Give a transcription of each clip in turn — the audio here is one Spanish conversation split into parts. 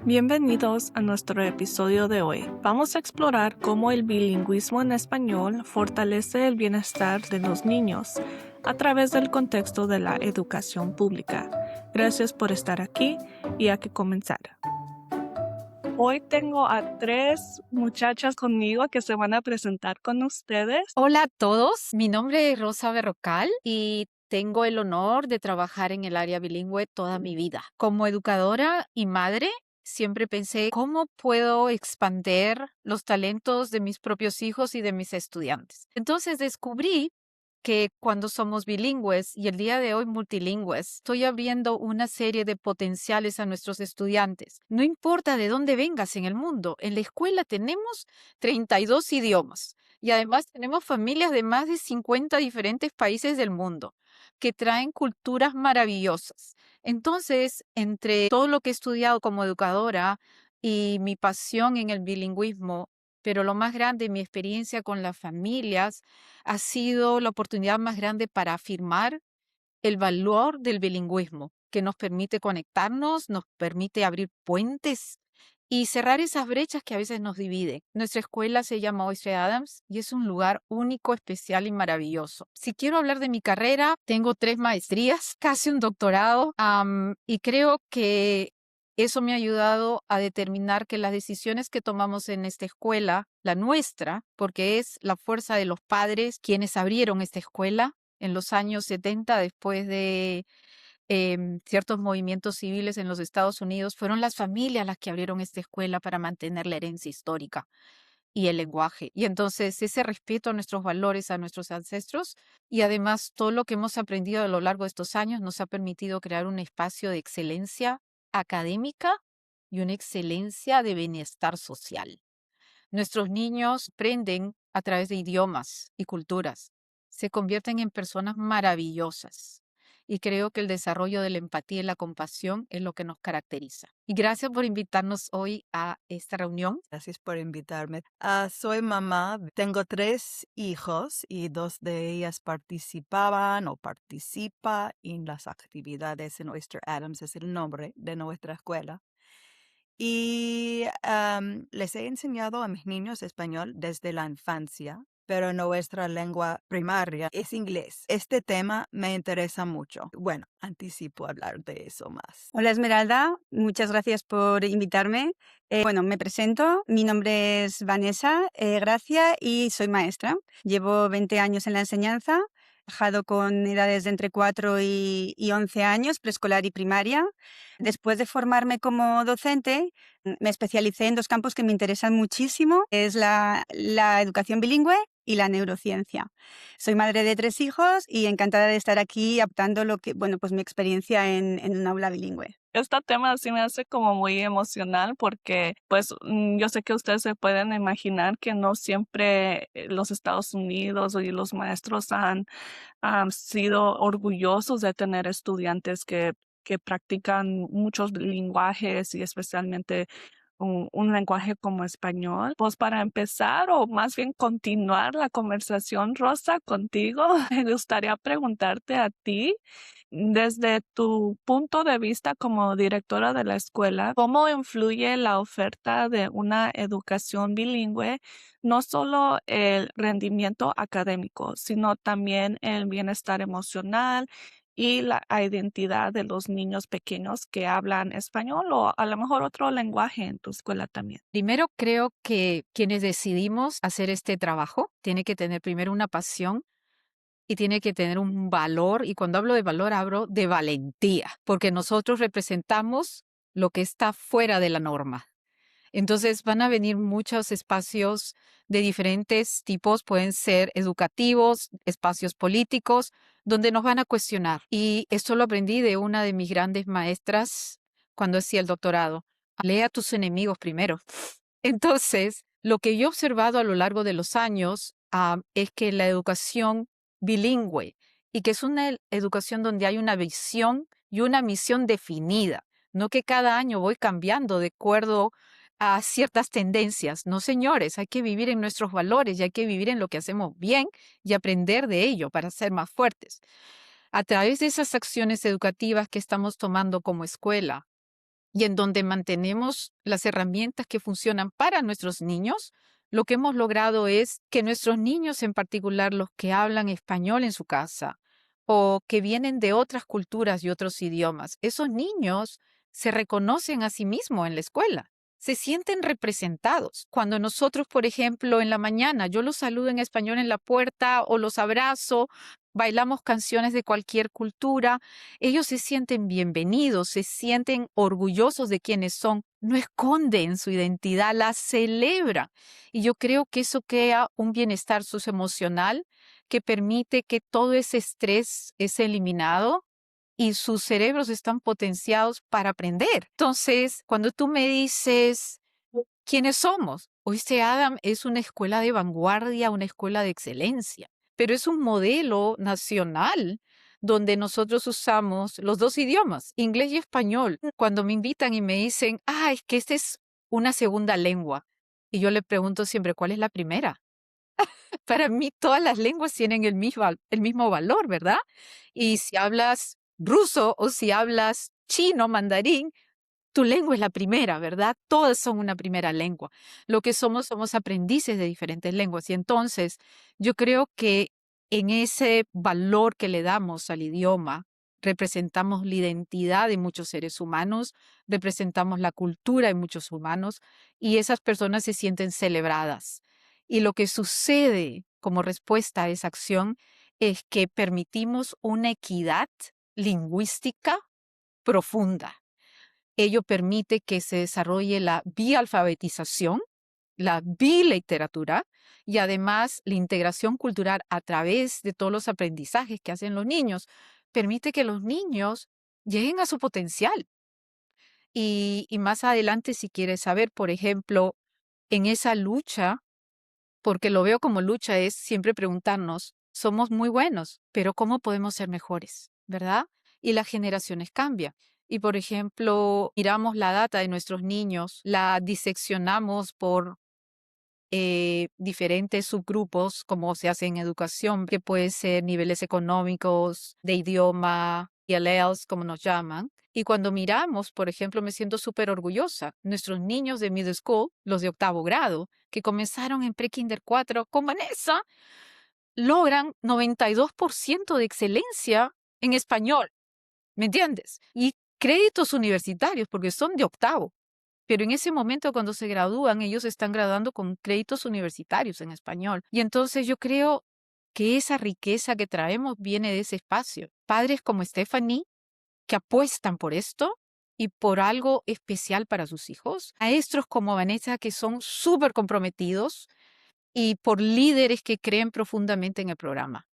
Bienvenidos a nuestro episodio de hoy. Vamos a explorar cómo el bilingüismo en español fortalece el bienestar de los niños a través del contexto de la educación pública. Gracias por estar aquí y hay que comenzar. Hoy tengo a 3 muchachas conmigo que se van a presentar con ustedes. Hola a todos, mi nombre es Rosa Berrocal y tengo el honor de trabajar en el área bilingüe toda mi vida. Como educadora y madre, siempre pensé cómo puedo expandir los talentos de mis propios hijos y de mis estudiantes. Entonces descubrí que cuando somos bilingües y el día de hoy multilingües, estoy abriendo una serie de potenciales a nuestros estudiantes. No importa de dónde vengas en el mundo, en la escuela tenemos 32 idiomas y además tenemos familias de más de 50 diferentes países del mundo que traen culturas maravillosas. Entonces, entre todo lo que he estudiado como educadora y mi pasión en el bilingüismo, pero lo más grande, mi experiencia con las familias, ha sido la oportunidad más grande para afirmar el valor del bilingüismo, que nos permite conectarnos, nos permite abrir puentes y cerrar esas brechas que a veces nos dividen. Nuestra escuela se llama Oyster Adams y es un lugar único, especial y maravilloso. Si quiero hablar de mi carrera, tengo 3 maestrías, casi un doctorado, y creo que eso me ha ayudado a determinar que las decisiones que tomamos en esta escuela, la nuestra, porque es la fuerza de los padres quienes abrieron esta escuela en los años 70, después de ciertos movimientos civiles en los Estados Unidos, fueron las familias las que abrieron esta escuela para mantener la herencia histórica y el lenguaje. Y entonces ese respeto a nuestros valores, a nuestros ancestros y además todo lo que hemos aprendido a lo largo de estos años nos ha permitido crear un espacio de excelencia académica y una excelencia de bienestar social. Nuestros niños aprenden a través de idiomas y culturas. Se convierten en personas maravillosas. Y creo que el desarrollo de la empatía y la compasión es lo que nos caracteriza. Y gracias por invitarnos hoy a esta reunión. Gracias por invitarme. Soy mamá, tengo 3 hijos y 2 de ellas participaban o participa en las actividades en Oyster Adams, es el nombre de nuestra escuela. Y les he enseñado a mis niños español desde la infancia, pero nuestra lengua primaria es inglés. Este tema me interesa mucho. Bueno, anticipo hablar de eso más. Hola Esmeralda, muchas gracias por invitarme. Bueno, me presento, mi nombre es Vanessa Gracia y soy maestra. Llevo 20 años en la enseñanza, he trabajado con edades de entre 4 y 11 años, preescolar y primaria. Después de formarme como docente, me especialicé en 2 campos que me interesan muchísimo, es la educación bilingüe y la neurociencia. Soy madre de 3 hijos y encantada de estar aquí adaptando pues mi experiencia en un aula bilingüe. Este tema sí me hace como muy emocional porque pues yo sé que ustedes se pueden imaginar que no siempre los Estados Unidos y los maestros han sido orgullosos de tener estudiantes que practican muchos lenguajes y especialmente un lenguaje como español. Pues para empezar o más bien continuar la conversación, Rosa, contigo, me gustaría preguntarte a ti, desde tu punto de vista como directora de la escuela, ¿cómo influye la oferta de una educación bilingüe, no solo el rendimiento académico, sino también el bienestar emocional y la identidad de los niños pequeños que hablan español o a lo mejor otro lenguaje en tu escuela también? Primero, creo que quienes decidimos hacer este trabajo tiene que tener primero una pasión y tiene que tener un valor, y cuando hablo de valor hablo de valentía, porque nosotros representamos lo que está fuera de la norma. Entonces van a venir muchos espacios de diferentes tipos, pueden ser educativos, espacios políticos, donde nos van a cuestionar. Y esto lo aprendí de una de mis grandes maestras cuando hacía el doctorado. Lee a tus enemigos primero. Entonces, lo que yo he observado a lo largo de los años es que la educación bilingüe y que es una educación donde hay una visión y una misión definida, no que cada año voy cambiando de acuerdo a ciertas tendencias. No, señores, hay que vivir en nuestros valores y hay que vivir en lo que hacemos bien y aprender de ello para ser más fuertes. A través de esas acciones educativas que estamos tomando como escuela y en donde mantenemos las herramientas que funcionan para nuestros niños, lo que hemos logrado es que nuestros niños, en particular los que hablan español en su casa o que vienen de otras culturas y otros idiomas, esos niños se reconocen a sí mismos en la escuela, se sienten representados. Cuando nosotros, por ejemplo, en la mañana yo los saludo en español en la puerta o los abrazo, bailamos canciones de cualquier cultura, ellos se sienten bienvenidos, se sienten orgullosos de quienes son, no esconden su identidad, la celebran. Y yo creo que eso crea un bienestar socioemocional que permite que todo ese estrés es eliminado y sus cerebros están potenciados para aprender. Entonces, cuando tú me dices, ¿quiénes somos? Oíste, Adam es una escuela de vanguardia, una escuela de excelencia, pero es un modelo nacional donde nosotros usamos los dos idiomas, inglés y español. Cuando me invitan y me dicen, es que esta es una segunda lengua, y yo le pregunto siempre, ¿cuál es la primera? Para mí todas las lenguas tienen el mismo valor, ¿verdad? Y si hablas ruso o si hablas chino, mandarín, tu lengua es la primera, ¿verdad? Todas son una primera lengua. Lo que somos aprendices de diferentes lenguas. Y entonces yo creo que en ese valor que le damos al idioma, representamos la identidad de muchos seres humanos, representamos la cultura de muchos humanos y esas personas se sienten celebradas. Y lo que sucede como respuesta a esa acción es que permitimos una equidad lingüística profunda. Ello permite que se desarrolle la bialfabetización, la biliteratura y además la integración cultural a través de todos los aprendizajes que hacen los niños. Permite que los niños lleguen a su potencial. Y más adelante, si quieres saber, por ejemplo, en esa lucha, porque lo veo como lucha, es siempre preguntarnos, somos muy buenos, pero ¿cómo podemos ser mejores? ¿Verdad? Y las generaciones cambian. Y, por ejemplo, miramos la data de nuestros niños, la diseccionamos por diferentes subgrupos, como se hace en educación, que puede ser niveles económicos, de idioma, ELLs, como nos llaman. Y cuando miramos, por ejemplo, me siento súper orgullosa. Nuestros niños de middle school, los de 8º grado, que comenzaron en pre-kinder 4 con Vanessa, logran 92% de excelencia en español. ¿Me entiendes? Y créditos universitarios, porque son de 8º. Pero en ese momento, cuando se gradúan, ellos están graduando con créditos universitarios en español. Y entonces yo creo que esa riqueza que traemos viene de ese espacio. Padres como Stephanie, que apuestan por esto y por algo especial para sus hijos. Maestros como Vanessa, que son súper comprometidos y por líderes que creen profundamente en el programa.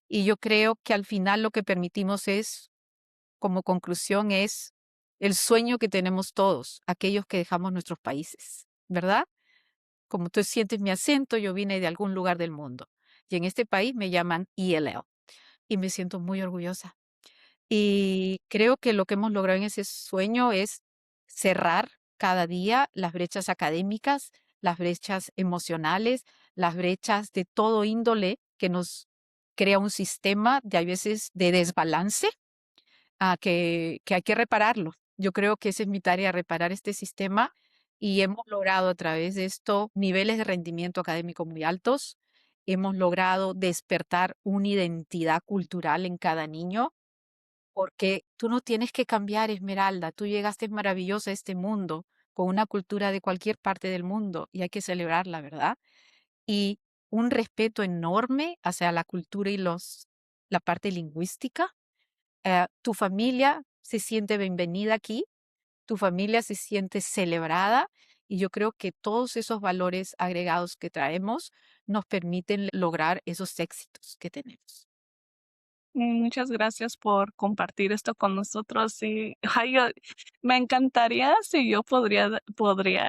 Y yo creo que al final lo que permitimos es, como conclusión, es el sueño que tenemos todos, aquellos que dejamos nuestros países, ¿verdad? Como tú sientes mi acento, yo vine de algún lugar del mundo. Y en este país me llaman ELL. Y me siento muy orgullosa. Y creo que lo que hemos logrado en ese sueño es cerrar cada día las brechas académicas, las brechas emocionales, las brechas de todo índole que nos crea un sistema de a veces de desbalance que hay que repararlo. Yo creo que esa es mi tarea, reparar este sistema y hemos logrado a través de esto niveles de rendimiento académico muy altos. Hemos logrado despertar una identidad cultural en cada niño, porque tú no tienes que cambiar, Esmeralda. Tú llegaste maravillosa a este mundo con una cultura de cualquier parte del mundo y hay que celebrarla, ¿verdad? Y un respeto enorme hacia la cultura y la parte lingüística. Tu familia se siente bienvenida aquí, tu familia se siente celebrada y yo creo que todos esos valores agregados que traemos nos permiten lograr esos éxitos que tenemos. Muchas gracias por compartir esto con nosotros. Y me encantaría si yo podría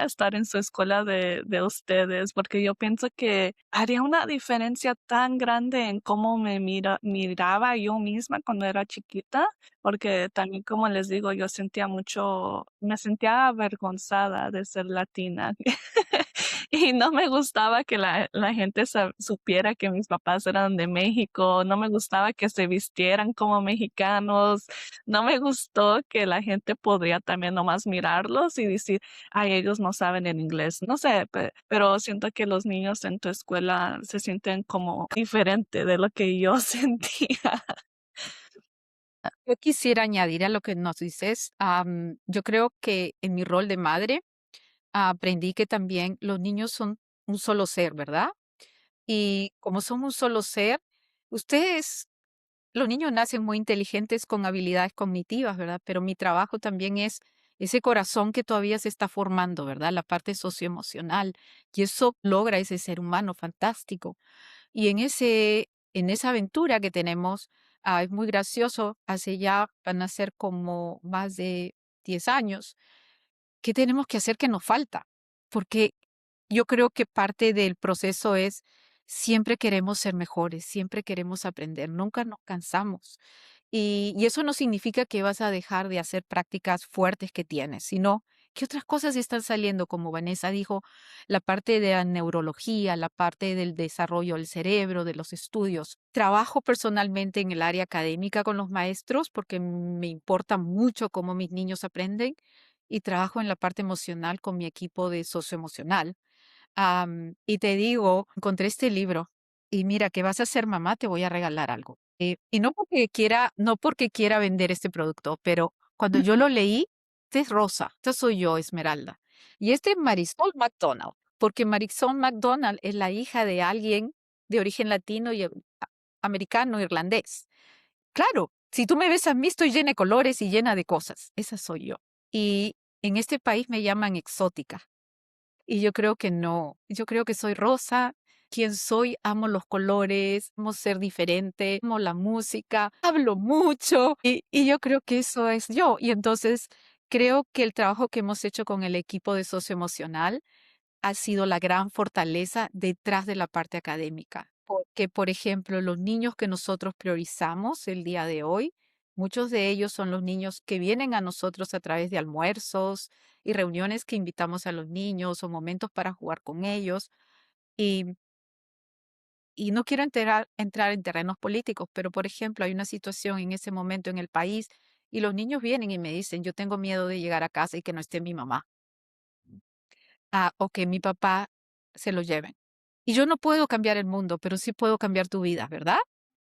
estar en su escuela de ustedes, porque yo pienso que haría una diferencia tan grande en cómo miraba yo misma cuando era chiquita, porque también, como les digo, me sentía avergonzada de ser latina. Y no me gustaba que la gente supiera que mis papás eran de México, no me gustaba que se vistieran como mexicanos, no me gustó que la gente podría también nomás mirarlos y decir, ay, ellos no saben el inglés. No sé, pero siento que los niños en tu escuela se sienten como diferente de lo que yo sentía. Yo quisiera añadir a lo que nos dices, yo creo que en mi rol de madre aprendí que también los niños son un solo ser, ¿verdad? Y como son un solo ser, ustedes, los niños nacen muy inteligentes con habilidades cognitivas, ¿verdad? Pero mi trabajo también es ese corazón que todavía se está formando, ¿verdad? La parte socioemocional. Y eso logra ese ser humano fantástico. Y en esa aventura que tenemos, es muy gracioso. Hace ya van a ser como más de 10 años. ¿Qué tenemos que hacer que nos falta? Porque yo creo que parte del proceso es siempre queremos ser mejores, siempre queremos aprender, nunca nos cansamos. Y eso no significa que vas a dejar de hacer prácticas fuertes que tienes, sino que otras cosas están saliendo, como Vanessa dijo, la parte de la neurología, la parte del desarrollo del cerebro, de los estudios. Trabajo personalmente en el área académica con los maestros porque me importa mucho cómo mis niños aprenden y trabajo en la parte emocional con mi equipo de socioemocional. Y te digo, encontré este libro y mira que vas a ser mamá, te voy a regalar algo. Y no porque quiera vender este producto, pero cuando yo lo leí, este es Rosa, esta soy yo, Esmeralda. Y este es Marisol McDonald, porque Marisol McDonald es la hija de alguien de origen latino y americano, irlandés. Claro, si tú me ves a mí, estoy llena de colores y llena de cosas. Esa soy yo. Y en este país me llaman exótica. Y yo creo que no. Yo creo que soy Rosa. Quien soy, amo los colores, amo ser diferente, amo la música, hablo mucho y yo creo que eso es yo. Y entonces creo que el trabajo que hemos hecho con el equipo de socioemocional ha sido la gran fortaleza detrás de la parte académica. Porque, por ejemplo, los niños que nosotros priorizamos el día de hoy, muchos de ellos son los niños que vienen a nosotros a través de almuerzos y reuniones que invitamos a los niños o momentos para jugar con ellos. Y, y no quiero entrar en terrenos políticos, pero, por ejemplo, hay una situación en ese momento en el país y los niños vienen y me dicen, yo tengo miedo de llegar a casa y que no esté mi mamá o que mi papá se lo lleven. Y yo no puedo cambiar el mundo, pero sí puedo cambiar tu vida, ¿verdad?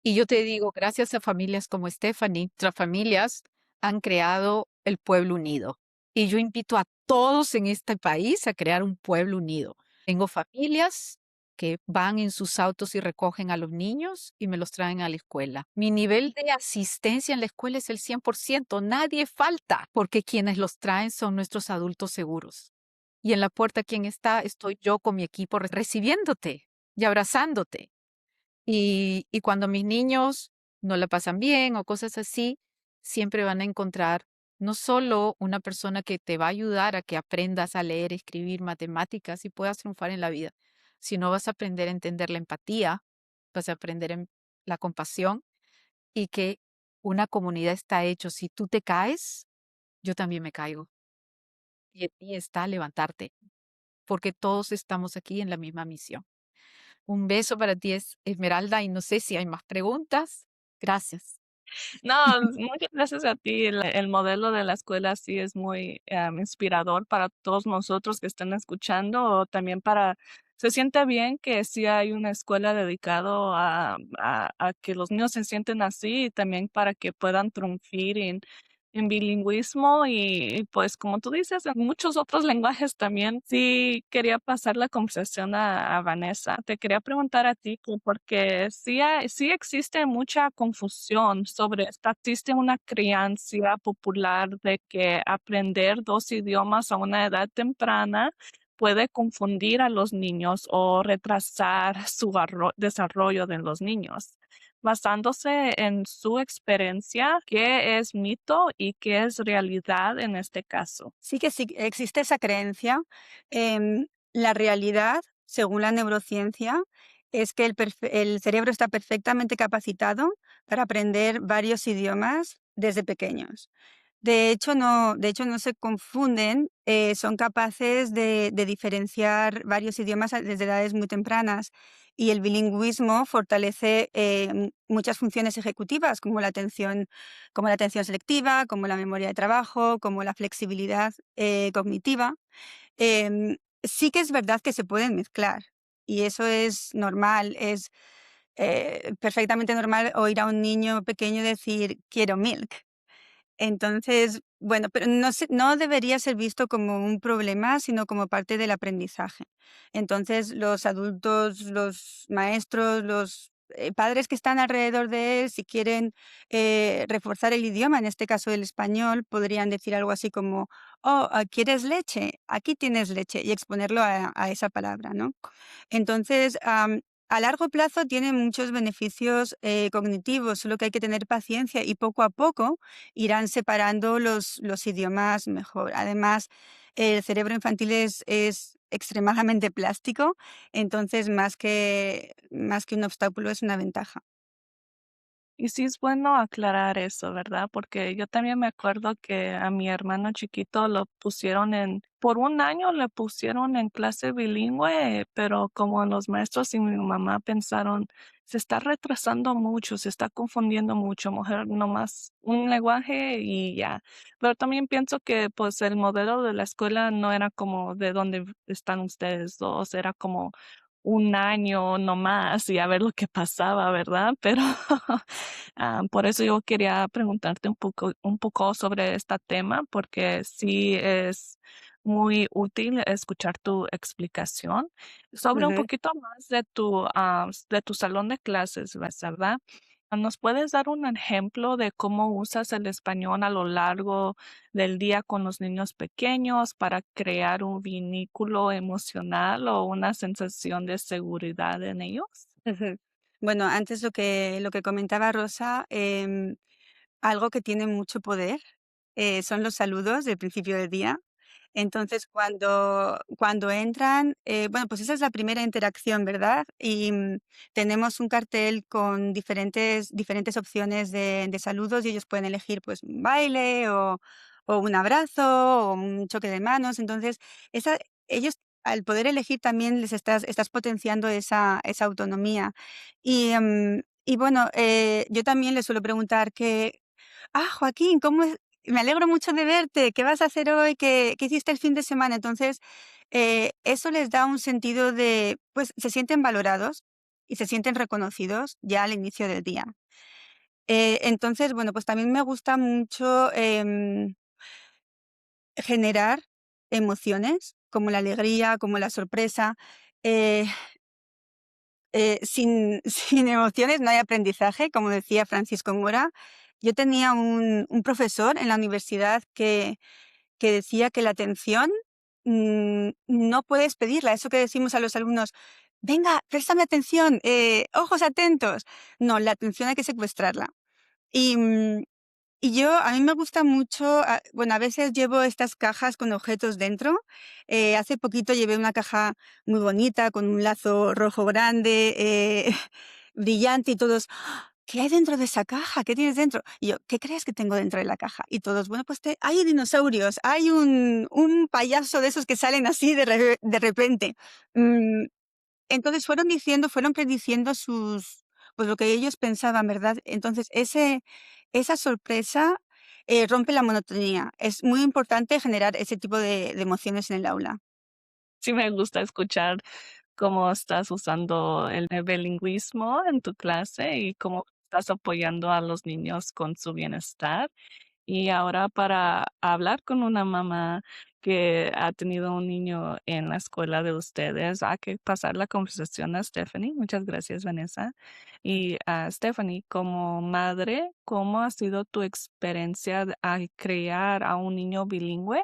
Y yo te digo, gracias a familias como Stephanie, nuestras familias han creado el pueblo unido. Y yo invito a todos en este país a crear un pueblo unido. Tengo familias que van en sus autos y recogen a los niños y me los traen a la escuela. Mi nivel de asistencia en la escuela es el 100%. Nadie falta porque quienes los traen son nuestros adultos seguros. Y en la puerta, ¿quién está? Estoy yo con mi equipo recibiéndote y abrazándote. Y cuando mis niños no la pasan bien o cosas así, siempre van a encontrar no solo una persona que te va a ayudar a que aprendas a leer, escribir matemáticas y puedas triunfar en la vida, sino vas a aprender a entender la empatía, vas a aprender la compasión y que una comunidad está hecho. Si tú te caes, yo también me caigo. Y en ti está levantarte porque todos estamos aquí en la misma misión. Un beso para ti, Esmeralda, y no sé si hay más preguntas. Gracias. No, muchas gracias a ti. El modelo de la escuela sí es muy inspirador para todos nosotros que están escuchando, o también se siente bien que sí hay una escuela dedicado a que los niños se sienten así y también para que puedan triunfar en bilingüismo y pues como tú dices, en muchos otros lenguajes también. Sí, quería pasar la conversación a Vanessa. Te quería preguntar a ti, porque sí existe mucha confusión sobre esta, existe una creencia popular de que aprender dos idiomas a una edad temprana puede confundir a los niños o retrasar su desarrollo de los niños. Basándose en su experiencia, ¿qué es mito y qué es realidad en este caso? Sí que sí existe esa creencia. La realidad, según la neurociencia, es que el cerebro está perfectamente capacitado para aprender varios idiomas desde pequeños. De hecho no se confunden, son capaces de diferenciar varios idiomas desde edades muy tempranas y el bilingüismo fortalece muchas funciones ejecutivas como la atención selectiva, como la memoria de trabajo, como la flexibilidad cognitiva. Sí que es verdad que se pueden mezclar y eso es normal, es perfectamente normal oír a un niño pequeño decir quiero milk. Entonces, bueno, pero no debería ser visto como un problema, sino como parte del aprendizaje. Entonces, los adultos, los maestros, los padres que están alrededor de él, si quieren reforzar el idioma, en este caso el español, podrían decir algo así como, oh, ¿quieres leche? Aquí tienes leche, y exponerlo a esa palabra, ¿no? Entonces, a largo plazo tiene muchos beneficios cognitivos, solo que hay que tener paciencia y poco a poco irán separando los idiomas mejor. Además, el cerebro infantil es extremadamente plástico, entonces más que un obstáculo es una ventaja. Y sí es bueno aclarar eso, ¿verdad? Porque yo también me acuerdo que a mi hermano chiquito lo pusieron por un año le pusieron en clase bilingüe, pero como los maestros y mi mamá pensaron, se está retrasando mucho, se está confundiendo mucho, mujer, nomás un lenguaje y ya. Pero también pienso que pues el modelo de la escuela no era como de donde están ustedes dos, era como un año nomás y a ver lo que pasaba, ¿verdad? Pero por eso yo quería preguntarte un poco sobre este tema, porque sí es muy útil escuchar tu explicación sobre un Ujú. poquito más de tu salón de clases, ¿verdad? ¿Nos puedes dar un ejemplo de cómo usas el español a lo largo del día con los niños pequeños para crear un vínculo emocional o una sensación de seguridad en ellos? Ujú. Bueno, antes lo que comentaba Rosa, algo que tiene mucho poder son los saludos del principio del día. Entonces, cuando entran, bueno, pues esa es la primera interacción, ¿verdad? Y tenemos un cartel con diferentes opciones de saludos y ellos pueden elegir pues un baile o un abrazo o un choque de manos. Entonces, ellos al poder elegir también estás potenciando esa autonomía. Y bueno, yo también les suelo preguntar que, Joaquín, me alegro mucho de verte. ¿Qué vas a hacer hoy? ¿Qué hiciste el fin de semana? Entonces, eso les da un sentido pues se sienten valorados y se sienten reconocidos ya al inicio del día. Entonces, bueno, pues también me gusta mucho generar emociones como la alegría, como la sorpresa. Eh, sin emociones no hay aprendizaje, como decía Francisco Mora. Yo tenía un profesor en la universidad que decía que la atención no puedes pedirla. Eso que decimos a los alumnos, venga, préstame atención, ojos atentos. No, la atención hay que secuestrarla. Y, a mí me gusta mucho, bueno, a veces llevo estas cajas con objetos dentro. Hace poquito llevé una caja muy bonita con un lazo rojo grande, brillante y todos, ¿qué hay dentro de esa caja? ¿Qué tienes dentro? Y yo, ¿qué crees que tengo dentro de la caja? Y todos, bueno, pues hay dinosaurios, hay un payaso de esos que salen así de repente. Mm, entonces fueron prediciendo pues lo que ellos pensaban, ¿verdad? Entonces esa sorpresa rompe la monotonía. Es muy importante generar ese tipo de emociones en el aula. Sí me gusta escuchar cómo estás usando el bilingüismo en tu clase y cómo estás apoyando a los niños con su bienestar. Y ahora para hablar con una mamá que ha tenido un niño en la escuela de ustedes, hay que pasar la conversación a Stephanie. Muchas gracias, Vanessa. Y Stephanie, como madre, ¿cómo ha sido tu experiencia al criar a un niño bilingüe,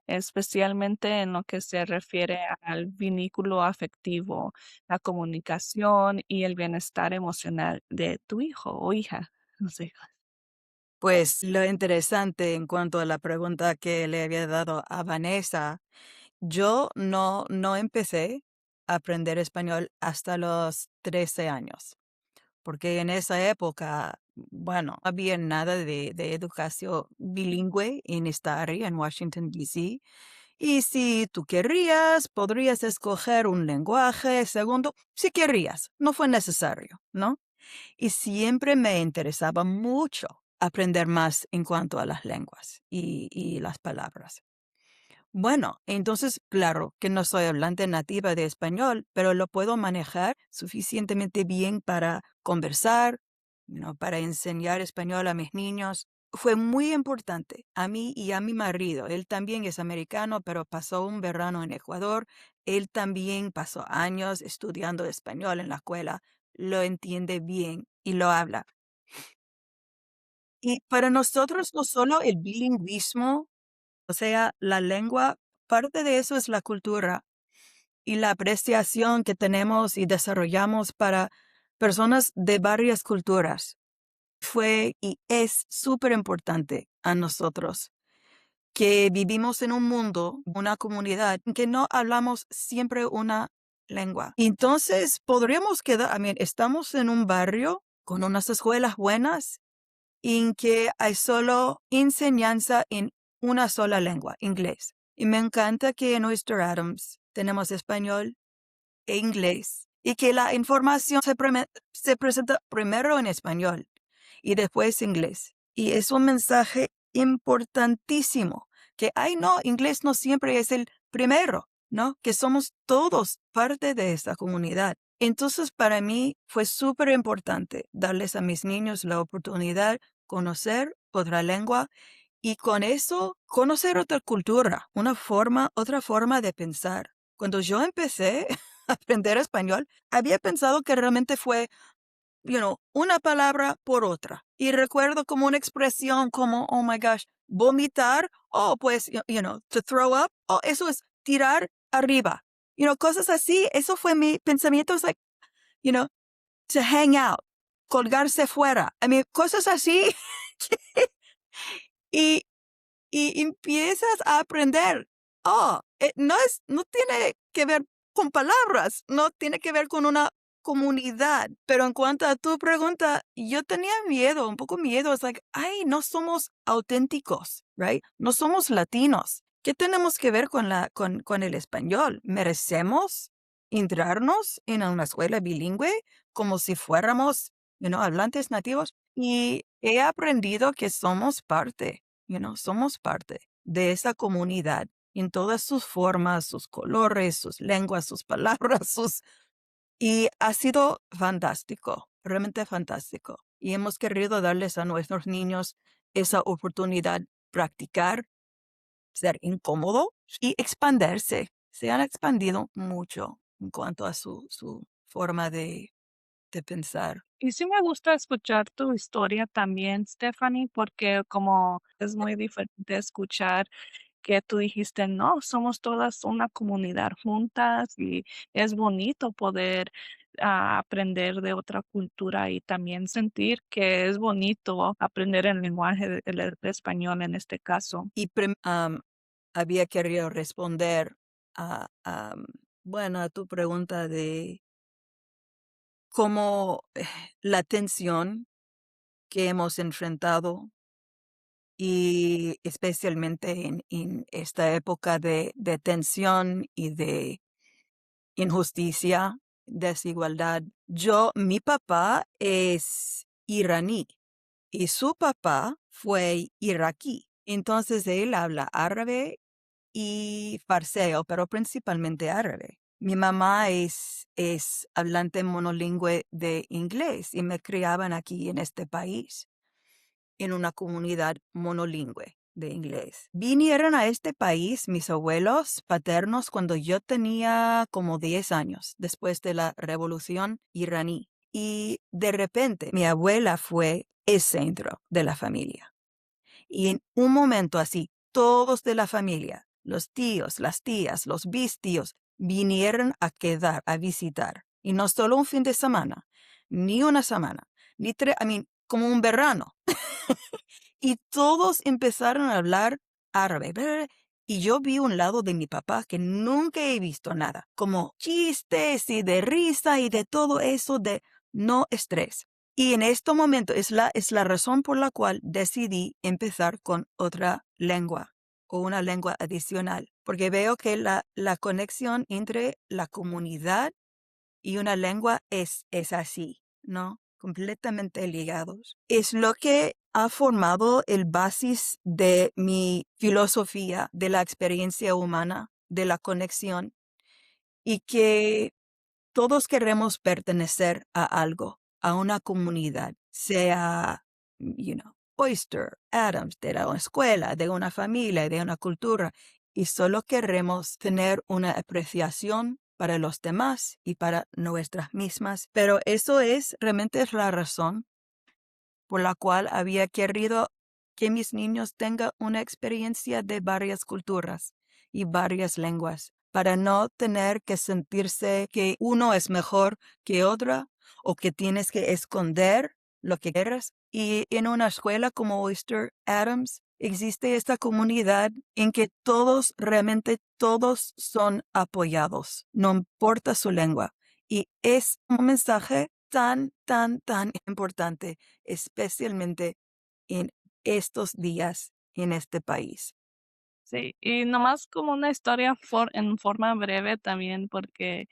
especialmente en lo que se refiere al vínculo afectivo, la comunicación y el bienestar emocional de tu hijo o hija? No sé. Pues lo interesante en cuanto a la pregunta que le había dado a Vanessa, yo no empecé a aprender español hasta los 13 años, porque en esa época bueno, no había nada de educación bilingüe en esta área en Washington, D.C. Y si tú querrías, podrías escoger un lenguaje segundo, si querrías. No fue necesario, ¿no? Y siempre me interesaba mucho aprender más en cuanto a las lenguas y las palabras. Bueno, entonces, claro que no soy hablante nativa de español, pero lo puedo manejar suficientemente bien para conversar, para enseñar español a mis niños. Fue muy importante a mí y a mi marido. Él también es americano, pero pasó un verano en Ecuador. Él también pasó años estudiando español en la escuela. Lo entiende bien y lo habla. Y para nosotros no solo el bilingüismo, o sea, la lengua, parte de eso es la cultura y la apreciación que tenemos y desarrollamos para personas de varias culturas. Fue y es súper importante a nosotros que vivimos en un mundo, una comunidad, en que no hablamos siempre una lengua. Entonces, podríamos quedar, estamos en un barrio con unas escuelas buenas en que hay solo enseñanza en una sola lengua, inglés. Y me encanta que en Oyster Adams tenemos español e inglés y que la información se presenta primero en español y después inglés. Y es un mensaje importantísimo, que, no, inglés no siempre es el primero, ¿no? Que somos todos parte de esta comunidad. Entonces, para mí fue súper importante darles a mis niños la oportunidad de conocer otra lengua y con eso conocer otra cultura, otra forma de pensar. Cuando yo empecé a aprender español, había pensado que realmente fue, una palabra por otra. Y recuerdo como una expresión como, oh my gosh, vomitar, pues, to throw up, eso es tirar arriba. Cosas así, eso fue mi pensamiento, es like, to hang out, colgarse fuera. Cosas así. y, y empiezas a aprender. No tiene que ver con palabras, no tiene que ver con una comunidad. Pero en cuanto a tu pregunta, yo tenía miedo, un poco miedo. Es like, no somos auténticos, right? No somos latinos. ¿Qué tenemos que ver con el español? ¿Merecemos entrarnos en una escuela bilingüe como si fuéramos, hablantes nativos? Y he aprendido que somos parte. Somos parte de esa comunidad en todas sus formas, sus colores, sus lenguas, sus palabras, y ha sido fantástico, realmente fantástico. Y hemos querido darles a nuestros niños esa oportunidad, practicar, ser incómodo y expandirse. Se han expandido mucho en cuanto a su forma de pensar. Y sí me gusta escuchar tu historia también, Stephanie, porque como es muy diferente escuchar que tú dijiste, no, somos todas una comunidad juntas y es bonito poder aprender de otra cultura y también sentir que es bonito aprender el lenguaje el español en este caso. Y había querido responder a tu pregunta de cómo la tensión que hemos enfrentado y especialmente en esta época de tensión y de injusticia, desigualdad. Mi papá es iraní y su papá fue iraquí. Entonces él habla árabe y farseo, pero principalmente árabe. Mi mamá es hablante monolingüe de inglés y me criaban aquí en este país, en una comunidad monolingüe de inglés. Vinieron a este país mis abuelos paternos cuando yo tenía como 10 años, después de la revolución iraní. Y de repente mi abuela fue el centro de la familia. Y en un momento así, todos de la familia, los tíos, las tías, los bistíos, vinieron a quedar, a visitar. Y no solo un fin de semana, ni una semana, ni como un verano. Y todos empezaron a hablar árabe. Y yo vi un lado de mi papá que nunca he visto nada, como chistes y de risa y de todo eso de no estrés. Y en este momento es la razón por la cual decidí empezar con otra lengua o una lengua adicional, porque veo que la conexión entre la comunidad y una lengua es así, ¿no? Completamente ligados. Es lo que ha formado el basis de mi filosofía de la experiencia humana, de la conexión, y que todos queremos pertenecer a algo, a una comunidad, sea, Oyster, Adams, de la escuela, de una familia, de una cultura, y solo queremos tener una apreciación para los demás y para nuestras mismas. Pero eso realmente es la razón por la cual había querido que mis niños tengan una experiencia de varias culturas y varias lenguas, para no tener que sentirse que uno es mejor que otra o que tienes que esconder lo que quieres. Y en una escuela como Oyster Adams existe esta comunidad en que todos, realmente todos son apoyados, no importa su lengua. Y es un mensaje tan, tan, tan importante, especialmente en estos días en este país. Sí, y nomás como una historia en forma breve también, porque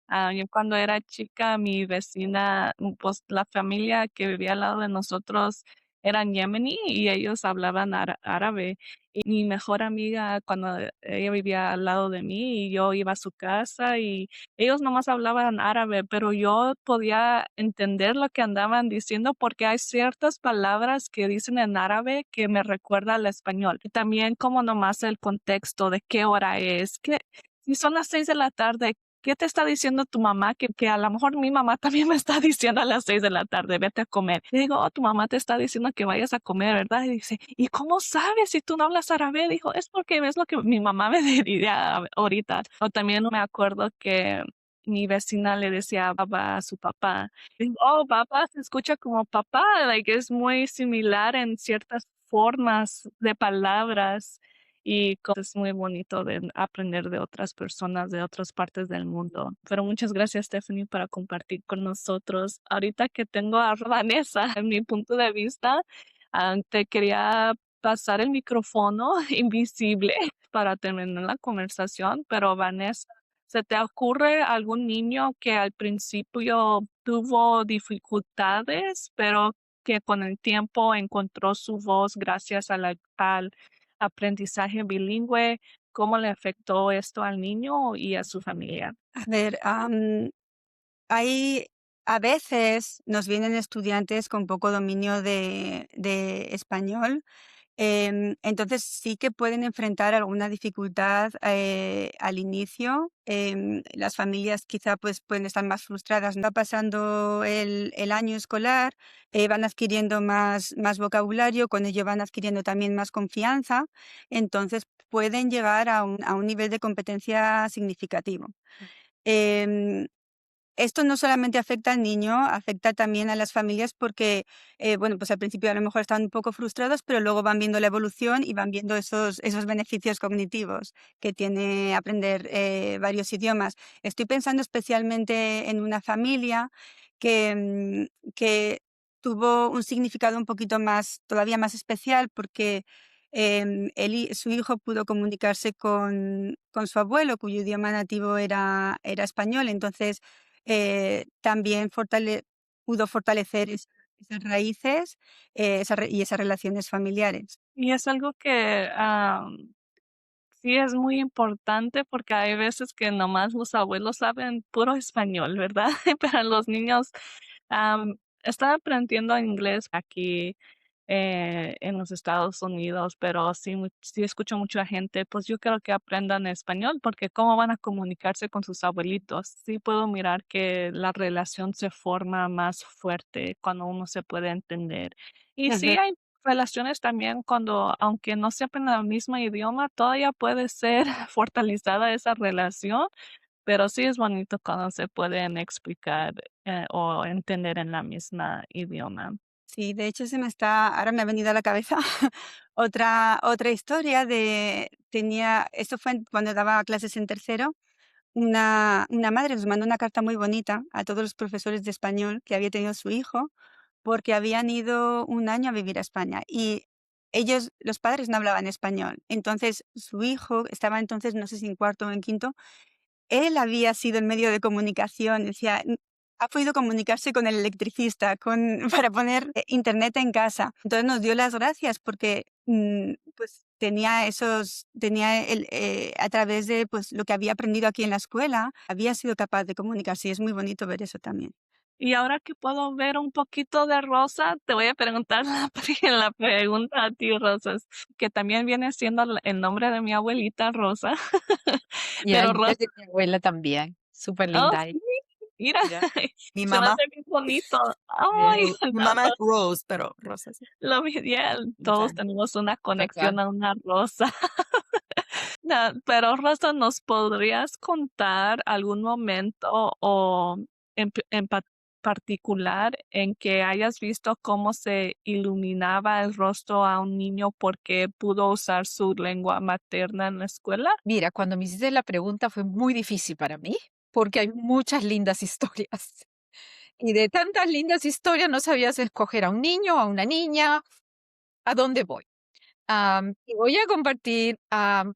yo cuando era chica, mi vecina, pues la familia que vivía al lado de nosotros eran yemení y ellos hablaban árabe. Y mi mejor amiga, cuando ella vivía al lado de mí y yo iba a su casa y ellos nomás hablaban árabe, pero yo podía entender lo que andaban diciendo porque hay ciertas palabras que dicen en árabe que me recuerda al español. Y también como nomás el contexto de qué hora es, que si son las 6 de la tarde, ¿qué te está diciendo tu mamá? Que a lo mejor mi mamá también me está diciendo a las 6 de la tarde, vete a comer. Le digo, oh, tu mamá te está diciendo que vayas a comer, ¿verdad? Y dice, ¿y cómo sabes si tú no hablas árabe? Dijo, es porque es lo que mi mamá me diría ahorita. O también me acuerdo que mi vecina le decía baba a su papá. Digo, oh, baba se escucha como papá, like es muy similar en ciertas formas de palabras y es muy bonito de aprender de otras personas de otras partes del mundo. Pero muchas gracias, Stephanie, para compartir con nosotros. Ahorita que tengo a Vanessa en mi punto de vista, te quería pasar el micrófono invisible para terminar la conversación, pero Vanessa, ¿se te ocurre algún niño que al principio tuvo dificultades, pero que con el tiempo encontró su voz gracias al aprendizaje bilingüe? ¿Cómo le afectó esto al niño y a su familia? A ver, hay a veces nos vienen estudiantes con poco dominio de español. Entonces sí que pueden enfrentar alguna dificultad al inicio. Las familias quizá pues pueden estar más frustradas. Va pasando el año escolar, van adquiriendo más vocabulario, con ello van adquiriendo también más confianza, entonces pueden llegar a un nivel de competencia significativo. Em, Esto no solamente afecta al niño, afecta también a las familias porque, bueno, pues al principio a lo mejor están un poco frustrados, pero luego van viendo la evolución y van viendo esos beneficios cognitivos que tiene aprender varios idiomas. Estoy pensando especialmente en una familia que tuvo un significado un poquito más, todavía más especial porque su hijo pudo comunicarse con su abuelo, cuyo idioma nativo era español. Entonces, también pudo fortalecer esas raíces y esas relaciones familiares. Y es algo que sí es muy importante porque hay veces que nomás los abuelos saben puro español, ¿verdad? Pero los niños están aprendiendo inglés aquí en los Estados Unidos, pero sí, sí escucho mucha gente, pues yo creo que aprendan español porque cómo van a comunicarse con sus abuelitos. Sí puedo mirar que la relación se forma más fuerte cuando uno se puede entender. Y sí Desde hay relaciones también cuando, aunque no sepan el mismo idioma, todavía puede ser fortalecida esa relación, pero sí es bonito cuando se pueden explicar o entender en la misma idioma. Sí, de hecho ahora me ha venido a la cabeza otra historia esto fue cuando daba clases en tercero. Una madre nos mandó una carta muy bonita a todos los profesores de español que había tenido su hijo, porque habían ido un año a vivir a España y ellos, los padres no hablaban español. Entonces, su hijo estaba entonces, no sé si en cuarto o en quinto, él había sido el medio de comunicación, decía, ha podido comunicarse con el electricista para poner internet en casa. Entonces nos dio las gracias porque pues a través de pues, lo que había aprendido aquí en la escuela, había sido capaz de comunicarse y es muy bonito ver eso también. Y ahora que puedo ver un poquito de Rosa, te voy a preguntar la pregunta a ti, Rosas, que también viene siendo el nombre de mi abuelita, Rosa. Y Pero ahí Rosa, desde mi abuela también. Súper oh, linda sí, ella. mira, Mira, mi se me mamá, hace bien bonito. Yeah. Ay, mi no, mamá es Rose, pero Rosa sí. ya todos Okay. tenemos una Total. conexión a una rosa. No, pero Rosa, ¿nos podrías contar algún momento o particular en que hayas visto cómo se iluminaba el rostro a un niño porque pudo usar su lengua materna en la escuela? Mira, cuando me hiciste la pregunta fue muy difícil para mí, porque hay muchas lindas historias. Y de tantas lindas historias no sabías escoger a un niño, a una niña, a dónde voy. Y voy a compartir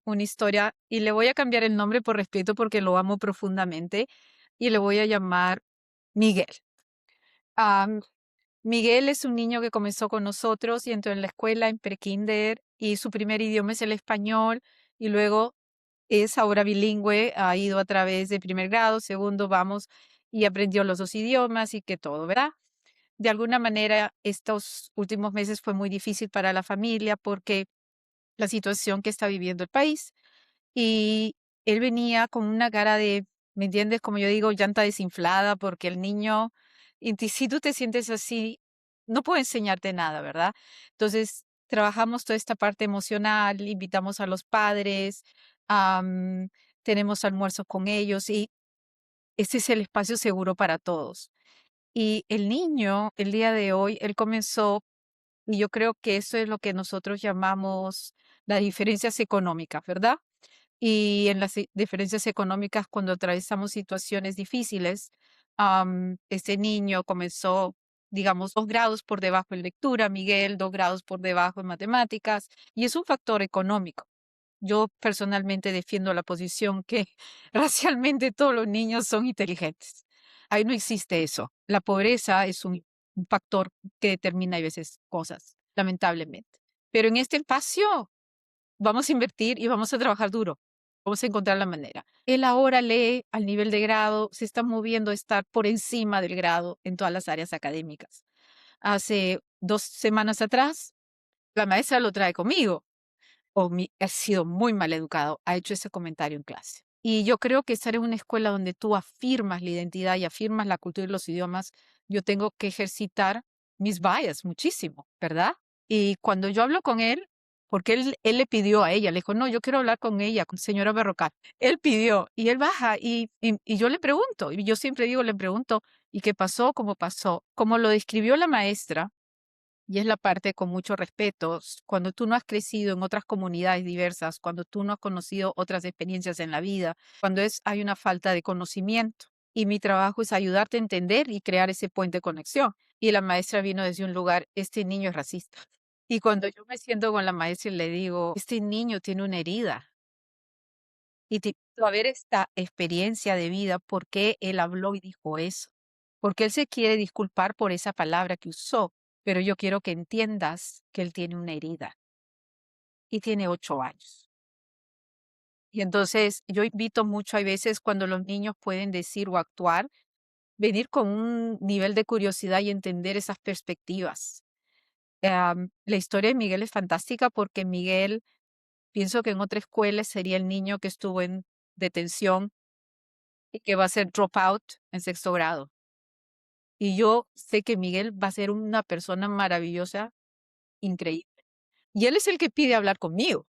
una historia y le voy a cambiar el nombre por respeto porque lo amo profundamente y le voy a llamar Miguel. Am, Miguel es un niño que comenzó con nosotros y entró en la escuela en prekinder y su primer idioma es el español y luego es ahora bilingüe, ha ido a través de primer grado, segundo, vamos, y aprendió los dos idiomas y que todo, ¿verdad? De alguna manera, estos últimos meses fue muy difícil para la familia porque la situación que está viviendo el país. Y él venía con una cara de, ¿me entiendes? Como yo digo, llanta desinflada, porque el niño, si tú te sientes así, no puedo enseñarte nada, ¿verdad? Entonces, trabajamos toda esta parte emocional, invitamos a los padres, am, tenemos almuerzos con ellos y ese es el espacio seguro para todos. Y el niño, el día de hoy, él comenzó, y yo creo que eso es lo que nosotros llamamos las diferencias económicas, ¿verdad? Y en las diferencias económicas, cuando atravesamos situaciones difíciles, este niño comenzó, digamos, 2 grados por debajo en lectura, Miguel 2 grados por debajo en matemáticas, y es un factor económico. Yo personalmente defiendo la posición que racialmente todos los niños son inteligentes. Ahí no existe eso. La pobreza es un factor que determina a veces cosas, lamentablemente. Pero en este espacio vamos a invertir y vamos a trabajar duro. Vamos a encontrar la manera. Él ahora lee al nivel de grado, se está moviendo a estar por encima del grado en todas las áreas académicas. Hace 2 semanas atrás, la maestra lo trae conmigo ha sido muy mal educado, ha hecho ese comentario en clase. Y yo creo que estar en una escuela donde tú afirmas la identidad y afirmas la cultura y los idiomas, yo tengo que ejercitar mis bias muchísimo, ¿verdad? Y cuando yo hablo con él, porque él le pidió a ella, le dijo, no, yo quiero hablar con ella, con señora Berrocal. Él pidió y él baja y yo le pregunto, y yo siempre digo, le pregunto, ¿y qué pasó? ¿Cómo pasó? Como lo describió la maestra, y es la parte con mucho respeto, cuando tú no has crecido en otras comunidades diversas, cuando tú no has conocido otras experiencias en la vida, cuando hay una falta de conocimiento. Y mi trabajo es ayudarte a entender y crear ese puente de conexión. Y la maestra vino desde un lugar, este niño es racista. Y cuando yo me siento con la maestra y le digo, este niño tiene una herida y te invito a ver esta experiencia de vida, ¿por qué él habló y dijo eso? Porque él se quiere disculpar por esa palabra que usó, pero yo quiero que entiendas que él tiene una herida y tiene 8 años. Y entonces yo invito mucho, hay veces cuando los niños pueden decir o actuar, venir con un nivel de curiosidad y entender esas perspectivas. La historia de Miguel es fantástica porque Miguel, pienso que en otra escuela sería el niño que estuvo en detención y que va a ser dropout en 6º grado. Y yo sé que Miguel va a ser una persona maravillosa, increíble. Y él es el que pide hablar conmigo.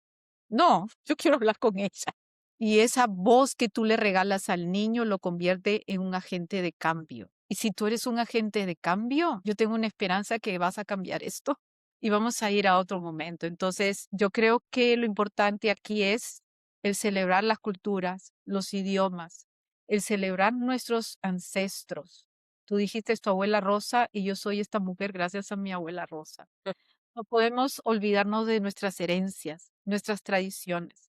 No, yo quiero hablar con ella. Y esa voz que tú le regalas al niño lo convierte en un agente de cambio. Y si tú eres un agente de cambio, yo tengo una esperanza que vas a cambiar esto y vamos a ir a otro momento. Entonces, yo creo que lo importante aquí es el celebrar las culturas, los idiomas, el celebrar nuestros ancestros, Tú dijiste tu abuela Rosa y yo soy esta mujer gracias a mi abuela Rosa. No podemos olvidarnos de nuestras herencias, nuestras tradiciones.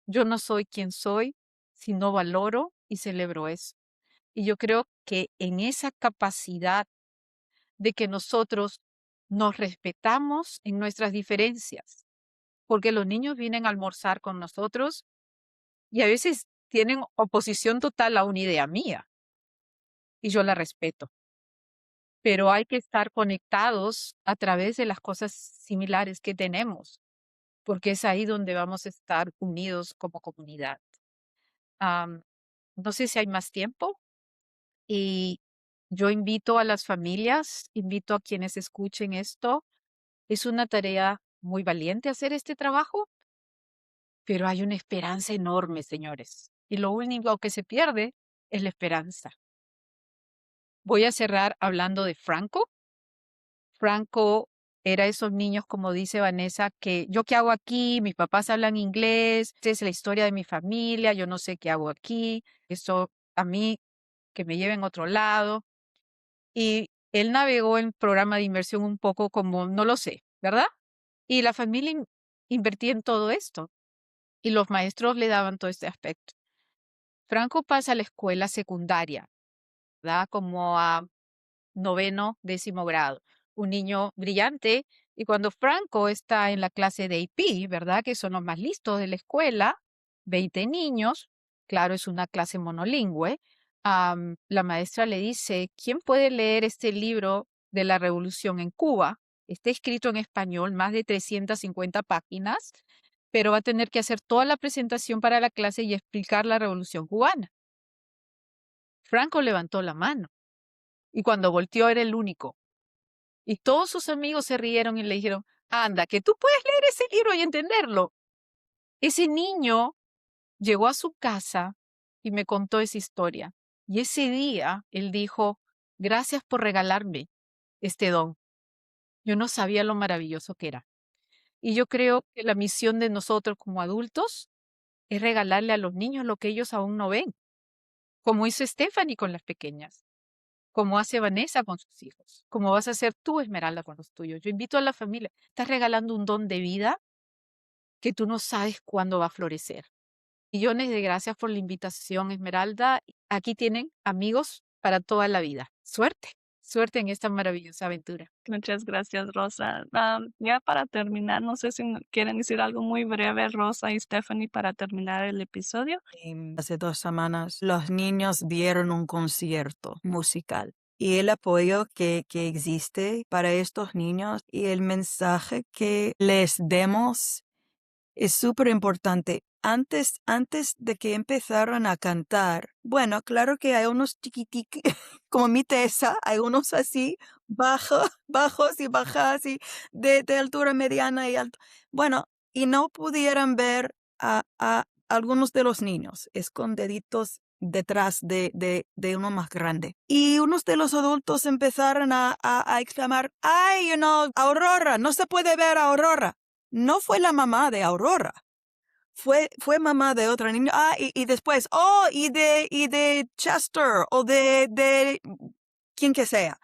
Yo no soy quien soy si no valoro y celebro eso. Y yo creo que en esa capacidad de que nosotros nos respetamos en nuestras diferencias, porque los niños vienen a almorzar con nosotros y a veces tienen oposición total a una idea mía y yo la respeto, pero hay que estar conectados a través de las cosas similares que tenemos, porque es ahí donde vamos a estar unidos como comunidad. Am, no sé si hay más tiempo y yo invito a las familias, invito a quienes escuchen esto. Es una tarea muy valiente hacer este trabajo, pero hay una esperanza enorme, señores. Y lo único que se pierde es la esperanza. Voy a cerrar hablando de Franco. Franco era esos niños, como dice Vanessa, que yo qué hago aquí, mis papás hablan inglés, esta es la historia de mi familia, yo no sé qué hago aquí, esto a mí que me lleven a otro lado. Y él navegó en programa de inversión un poco como, no lo sé, ¿verdad? Y la familia invertía en todo esto y los maestros le daban todo este aspecto. Franco pasa a la escuela secundaria, ¿verdad? Como a noveno, décimo grado. Un niño brillante. Y cuando Franco está en la clase de AP, ¿verdad? Que son los más listos de la escuela, 20 niños, claro, es una clase monolingüe. La maestra le dice, ¿quién puede leer este libro de la Revolución en Cuba? Está escrito en español, más de 350 páginas, pero va a tener que hacer toda la presentación para la clase y explicar la Revolución cubana. Franco levantó la mano y cuando volteó era el único. Y todos sus amigos se rieron y le dijeron, anda, que tú puedes leer ese libro y entenderlo. Ese niño llegó a su casa y me contó esa historia. Y ese día él dijo, gracias por regalarme este don. Yo no sabía lo maravilloso que era. Y yo creo que la misión de nosotros como adultos es regalarle a los niños lo que ellos aún no ven, como hizo Stephanie con las pequeñas, como hace Vanessa con sus hijos, como vas a hacer tú, Esmeralda, con los tuyos. Yo invito a la familia, estás regalando un don de vida que tú no sabes cuándo va a florecer. Millones de gracias por la invitación, Esmeralda. Aquí tienen amigos para toda la vida. Suerte, suerte en esta maravillosa aventura. Muchas gracias, Rosa. Ya para terminar, no sé si quieren decir algo muy breve, Rosa y Stephanie, para terminar el episodio. Hace 2 semanas los niños vieron un concierto musical y el apoyo que existe para estos niños y el mensaje que les demos es súper importante. Antes de que empezaran a cantar, bueno, claro que hay unos chiquitiques, como mi Tessa, hay unos así, bajos y bajas y de altura mediana y alto. Bueno, y no pudieran ver a algunos de los niños escondiditos detrás de uno más grande. Y unos de los adultos empezaron a exclamar, ¡ay, Aurora! No se puede ver a Aurora. No fue la mamá de Aurora. Fue mamá de otra niña. Y después, y de Chester, o de quien que sea.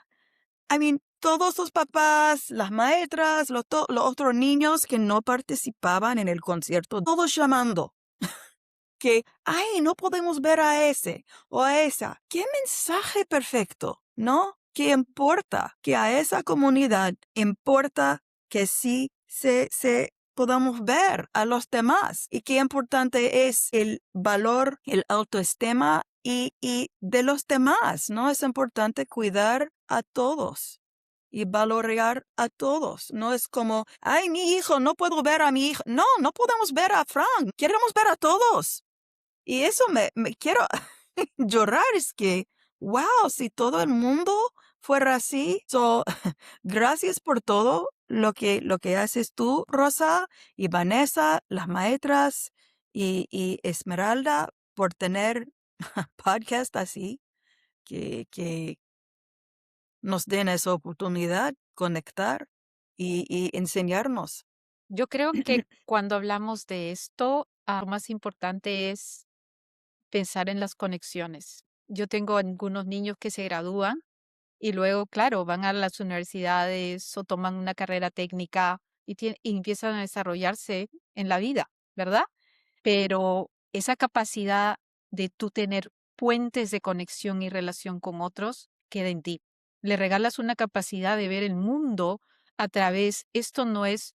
Todos los papás, las maestras, los otros niños que no participaban en el concierto, todos llamando. Que, no podemos ver a ese o a esa. ¡Qué mensaje perfecto! ¿No? ¿Qué importa? Que a esa comunidad importa que sí se podamos ver a los demás. Y qué importante es el valor, el autoestima y de los demás, ¿no? Es importante cuidar a todos y valorar a todos. No es como, mi hijo, no puedo ver a mi hijo. No, no podemos ver a Frank. Queremos ver a todos. Y eso me quiero llorar, es que, wow, si todo el mundo fuera así. Gracias por todo lo que haces tú, Rosa, y Vanessa, las maestras, y Esmeralda, por tener podcast así, que nos den esa oportunidad, conectar y enseñarnos. Yo creo que cuando hablamos de esto, lo más importante es pensar en las conexiones. Yo tengo algunos niños que se gradúan Y luego, claro, van a las universidades o toman una carrera técnica y empiezan a desarrollarse en la vida, ¿verdad? Pero esa capacidad de tú tener puentes de conexión y relación con otros queda en ti. Le regalas una capacidad de ver el mundo a través, esto no es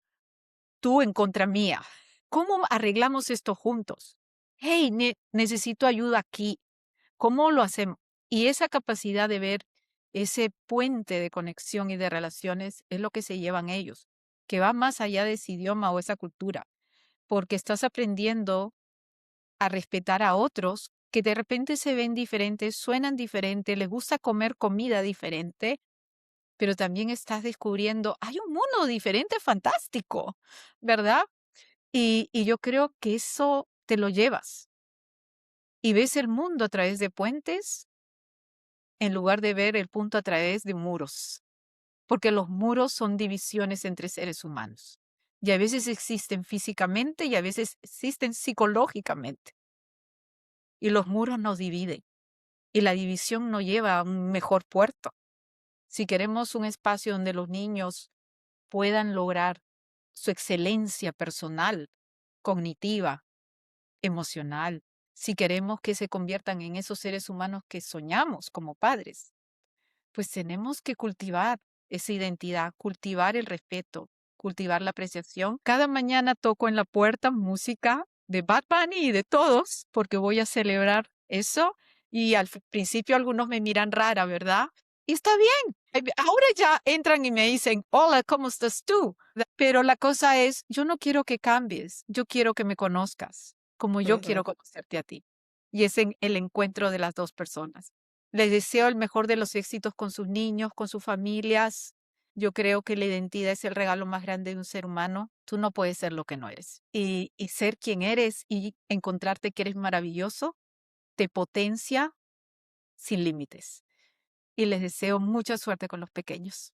tú en contra mía. ¿Cómo arreglamos esto juntos? Hey, necesito ayuda aquí. ¿Cómo lo hacemos? Y esa capacidad de ver ese puente de conexión y de relaciones es lo que se llevan ellos, que va más allá de ese idioma o esa cultura, porque estás aprendiendo a respetar a otros que de repente se ven diferentes, suenan diferentes, les gusta comer comida diferente, pero también estás descubriendo, hay un mundo diferente fantástico, ¿verdad? Y yo creo que eso te lo llevas y ves el mundo a través de puentes en lugar de ver el punto a través de muros, porque los muros son divisiones entre seres humanos y a veces existen físicamente y a veces existen psicológicamente y los muros nos dividen y la división no lleva a un mejor puerto. Si queremos un espacio donde los niños puedan lograr su excelencia personal, cognitiva, emocional, si queremos que se conviertan en esos seres humanos que soñamos como padres, pues tenemos que cultivar esa identidad, cultivar el respeto, cultivar la apreciación. Cada mañana toco en la puerta música de Bad Bunny y de todos, porque voy a celebrar eso. Y al principio algunos me miran rara, ¿verdad? Y está bien. Ahora ya entran y me dicen, hola, ¿cómo estás tú? Pero la cosa es, yo no quiero que cambies, yo quiero que me conozcas, como yo quiero conocerte a ti. Y es en el encuentro de las dos personas. Les deseo el mejor de los éxitos con sus niños, con sus familias. Yo creo que la identidad es el regalo más grande de un ser humano. Tú no puedes ser lo que no eres. Y ser quien eres y encontrarte que eres maravilloso te potencia sin límites. Y les deseo mucha suerte con los pequeños.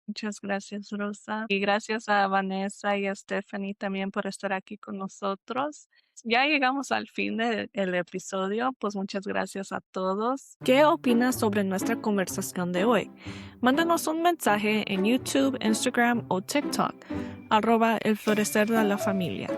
Muchas gracias, Rosa. Y gracias a Vanessa y a Stephanie también por estar aquí con nosotros. Ya llegamos al fin del episodio, pues muchas gracias a todos. ¿Qué opinas sobre nuestra conversación de hoy? Mándanos un mensaje en YouTube, Instagram o TikTok, @elflorecer de la familia.